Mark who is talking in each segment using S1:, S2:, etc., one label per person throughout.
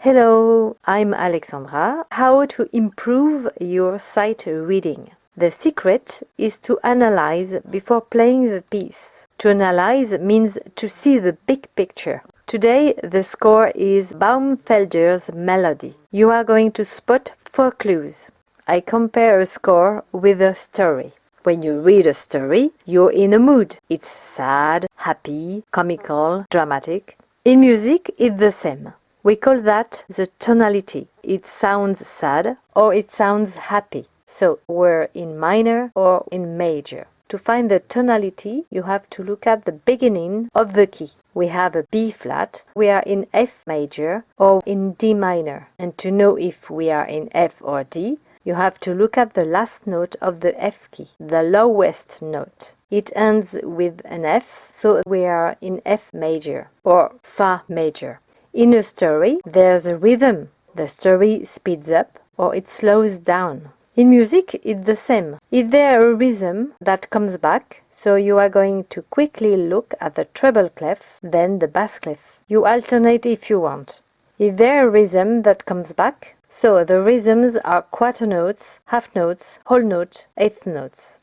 S1: Hello, I'm Alexandra. How to improve your sight reading? The secret is to analyze before playing the piece. To analyze means to see the big picture. Today the score is Baumfelder's Melody. You are going to spot 4 clues. I compare a score with a story. When you read a story, you're in a mood. It's sad, happy, comical, dramatic. In music, it's the same. We call that the tonality. It sounds sad or it sounds happy. So we're in minor or in major. To find the tonality, you have to look at the beginning of the key. We have a B flat, we are in F major or in D minor. And to know if we are in F or D, you have to look at the last note of the F key, the lowest note. It ends with an F, so we are in F major or Fa major. In a story, there's a rhythm. The story speeds up or it slows down. In music, it's the same. Is there a rhythm that comes back? So you are going to quickly look at the treble clef, then the bass clef. You alternate if you want. Is there a rhythm that comes back? So the rhythms are quarter notes, half notes, whole note, eighth notes.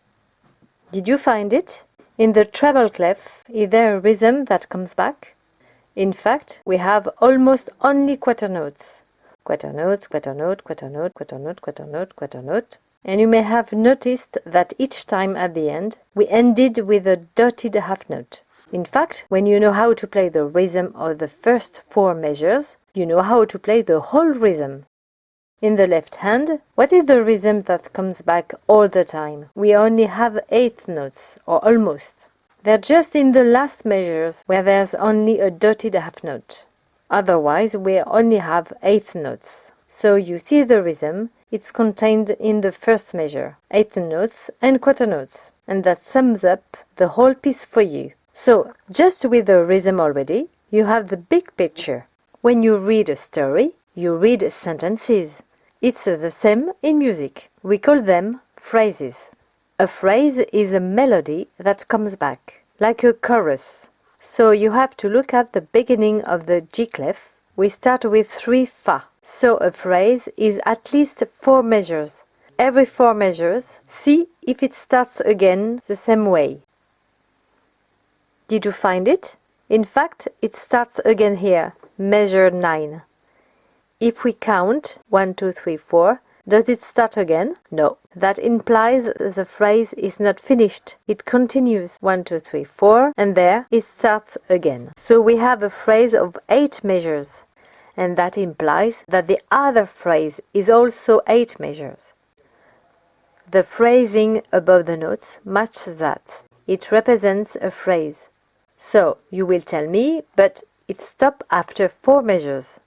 S1: Did you find it? In the treble clef, is there a rhythm that comes back? In fact, we have almost only quarter notes. Quarter note, quarter note, quarter note, quarter note, quarter note, quarter note. And you may have noticed that each time at the end, we ended with a dotted half note. In fact, when you know how to play the rhythm of the first 4 measures, you know how to play the whole rhythm. In the left hand, what is the rhythm that comes back all the time? We only have 8 notes, or almost. They're just in the last measures where there's only a dotted half note. Otherwise, we only have 8 notes. So you see the rhythm, it's contained in the first measure, 8 notes and quarter notes. And that sums up the whole piece for you. So, just with the rhythm already, you have the big picture. When you read a story, you read sentences. It's the same in music. We call them phrases. A phrase is a melody that comes back, like a chorus. So you have to look at the beginning of the G clef. We start with 3 Fa. So a phrase is at least 4 measures. Every 4 measures, see if it starts again the same way. Did you find it? In fact, it starts again here, measure 9. If we count 1, 2, 3, 4, does it start again? No. That implies the phrase is not finished. It continues 1, 2, 3, 4, and there it starts again. So we have a phrase of 8 measures, and that implies that the other phrase is also 8 measures. The phrasing above the notes matches that. It represents a phrase. So you will tell me, but it stops after 4 measures.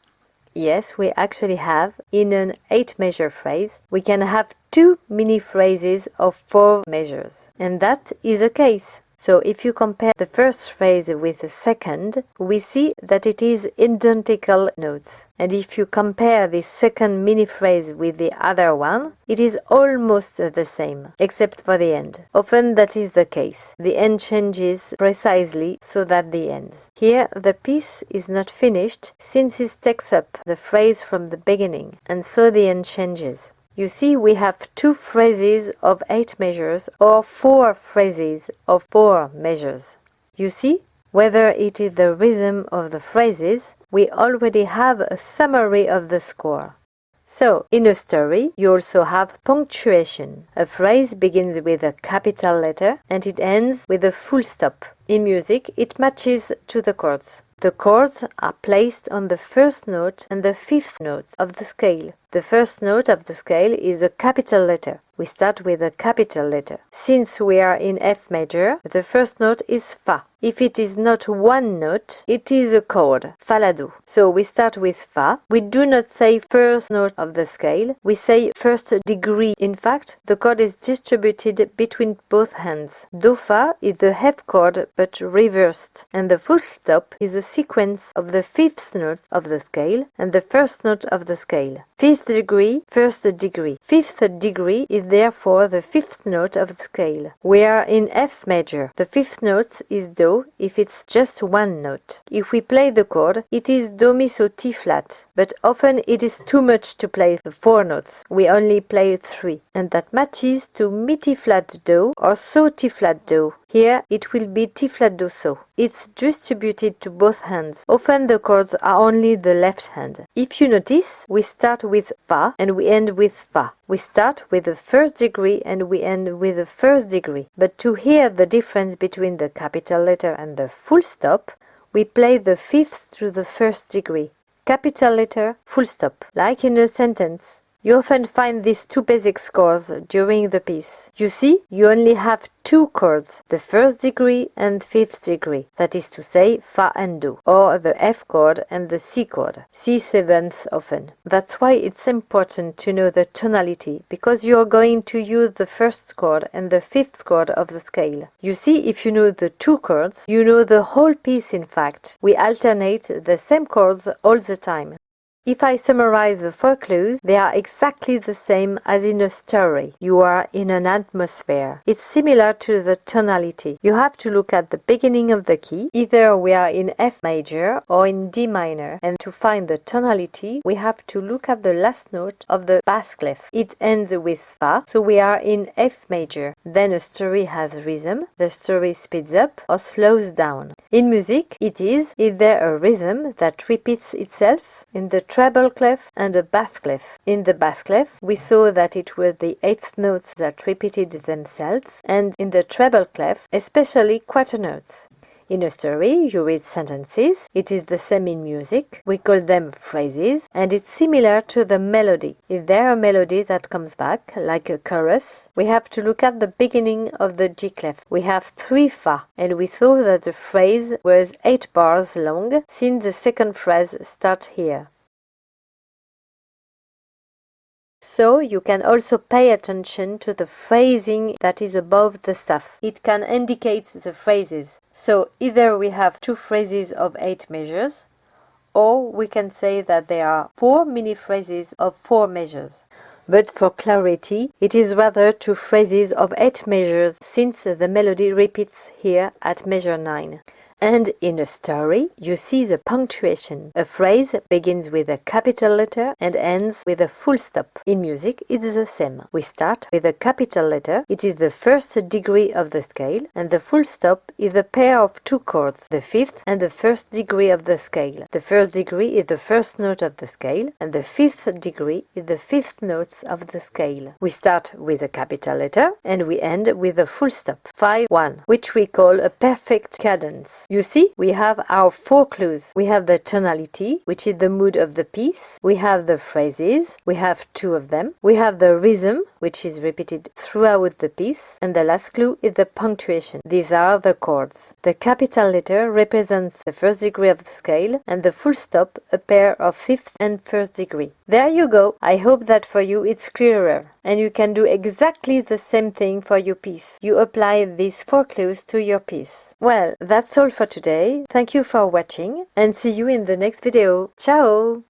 S1: Yes, we actually have, in an 8-measure phrase, we can have 2 mini phrases of 4 measures. And that is the case. So if you compare the first phrase with the second, we see that it is identical notes. And if you compare this second mini phrase with the other one, it is almost the same, except for the end. Often that is the case. The end changes precisely so that the end. Here the piece is not finished since it takes up the phrase from the beginning, and so the end changes. You see, we have 2 phrases of 8 measures or 4 phrases of 4 measures. You see, whether it is the rhythm of the phrases, we already have a summary of the score. So, in a story, you also have punctuation. A phrase begins with a capital letter and it ends with a full stop. In music, it matches to the chords. The chords are placed on the first note and the 5th note of the scale. The first note of the scale is a capital letter. We start with a capital letter. Since we are in F major, the first note is Fa. If it is not one note, it is a chord, Fa La Do. So we start with Fa. We do not say first note of the scale, we say first degree. In fact, the chord is distributed between both hands. Do Fa is the F chord but reversed, and the full stop is a sequence of the 5th note of the scale and the first note of the scale. 5th fifth degree, first degree. Fifth degree is therefore the fifth note of the scale. We are in F major. The fifth note is Do if it's just one note. If we play the chord, it is Do mi so T flat, but often it is too much to play the 4 notes. We only play 3, and that matches to Mi T flat Do or So T flat Do. Here it will be T flat Do So. It's distributed to both hands. Often the chords are only the left hand. If you notice, we start with Fa and we end with Fa. We start with the first degree and we end with the first degree. But to hear the difference between the capital letter and the full stop, we play the fifth to the first degree. Capital letter, full stop. Like in a sentence, you often find these two basic scores during the piece. You see, you only have 2 chords, the first degree and fifth degree, that is to say Fa and Do, or the F chord and the C chord, C7th often. That's why it's important to know the tonality, because you're going to use the first chord and the fifth chord of the scale. You see, if you know the 2 chords, you know the whole piece in fact. We alternate the same chords all the time. If I summarize the 4 clues, they are exactly the same as in a story. You are in an atmosphere. It's similar to the tonality. You have to look at the beginning of the key. Either we are in F major or in D minor. And to find the tonality, we have to look at the last note of the bass clef. It ends with Fa, so we are in F major. Then a story has rhythm. The story speeds up or slows down. In music, it is either a rhythm that repeats itself in the treble clef and a bass clef. In the bass clef, we saw that it were the 8th notes that repeated themselves, and in the treble clef, especially quarter notes. In a story, you read sentences. It is the same in music. We call them phrases, and it's similar to the melody. If there a melody that comes back, like a chorus, we have to look at the beginning of the G clef. We have 3 Fa, and we thought that the phrase was 8 bars long, since the second phrase starts here. So you can also pay attention to the phrasing that is above the staff. It can indicate the phrases. So either we have 2 phrases of 8 measures, or we can say that there are 4 mini phrases of 4 measures. But for clarity, it is rather 2 phrases of 8 measures, since the melody repeats here at measure 9. And in a story, you see the punctuation. A phrase begins with a capital letter and ends with a full stop. In music, it's the same. We start with a capital letter. It is the first degree of the scale, and the full stop is a pair of 2 chords, the fifth and the first degree of the scale. The first degree is the first note of the scale, and the fifth degree is the fifth notes of the scale. We start with a capital letter, and we end with a full stop, 5-1, which we call a perfect cadence. You see, we have our 4 clues. We have the tonality, which is the mood of the piece. We have the phrases. We have 2 of them. We have the rhythm, which is repeated throughout the piece. And the last clue is the punctuation. These are the chords. The capital letter represents the first degree of the scale, and the full stop a pair of fifth and first degree. There you go. I hope that for you it's clearer. And you can do exactly the same thing for your piece. You apply these 4 clues to your piece. Well, that's all for today. Thank you for watching and see you in the next video. Ciao!